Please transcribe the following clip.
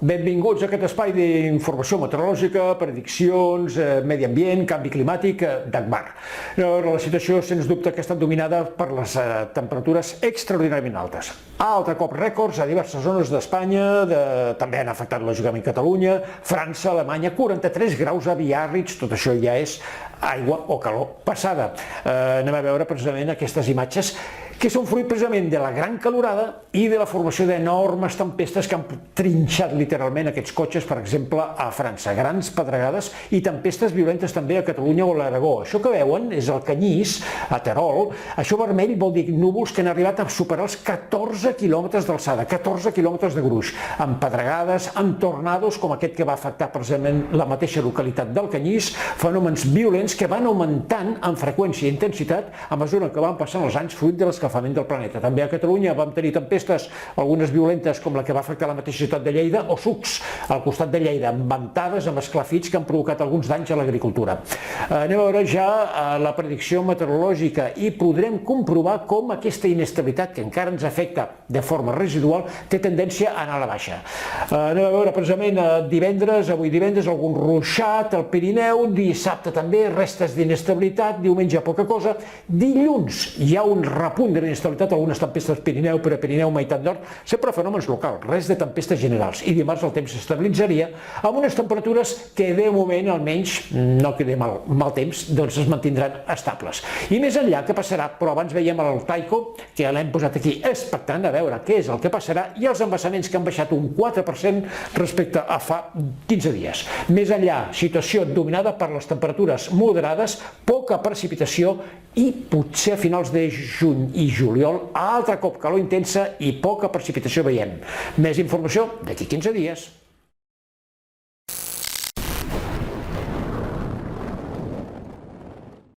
Benvinguts a aquest espai d'informació meteorològica, prediccions, medi ambient, canvi climàtic d'Agbar. La situació, sens dubte, que ha estat dominada per les temperatures extraordinàriament altes. Altre cop rècords a diverses zones d'Espanya, també han afectat lògicament Catalunya, França, Alemanya, 43 graus a Biarritz, tot això ja és aigua o calor passada. Anem a veure precisament aquestes imatges que són fruit precisament de la gran calorada i de la formació d'enormes tempestes que han trinxat literalment aquests cotxes, per exemple, a França. Grans pedregades i tempestes violentes també a Catalunya o a l'Aragó. Això que veuen és el Canyís, a Terol. Això vermell vol dir núvols que han arribat a superar els 14 quilòmetres d'alçada, 14 quilòmetres de gruix, amb pedregades, amb tornados, com aquest que va afectar precisament la mateixa localitat del Canyís, fenòmens violents que van augmentant en freqüència i intensitat a mesura que van passant els anys fruit de l'escalfament del planeta. També a Catalunya vam tenir tempestes, algunes violentes, com la que va afectar la mateixa ciutat de Lleida, o sucs al costat de Lleida, amb ventades, amb esclafits que han provocat alguns danys a l'agricultura. Anem a veure ja la predicció meteorològica i podrem comprovar com aquesta inestabilitat, que encara ens afecta de forma residual, té tendència a anar a la baixa. Anem a veure precisament divendres, avui divendres, algun ruixat al Pirineu, dissabte també restes d'inestabilitat, diumenge poca cosa, dilluns hi ha un repunt de l'inestabilitat, algunes tempestes Pirineu, però Pirineu meitat nord, sempre fenòmens locals, res de tempestes generals. I dimarts el temps s'estabilitzaria amb unes temperatures que de moment, almenys, no que de mal temps, doncs es mantindran estables. I més enllà, què passarà? Però abans veiem l'Altaico, que l'hem posat aquí expectant a veure què és el que passarà, i els embassaments que han baixat un 4% respecte a fa 15 dies. Més enllà, situació dominada per les temperatures moderades, poca precipitació i potser a finals de juny i juliol, altre cop calor intensa i poca precipitació veiem. Més informació d'aquí 15 dies.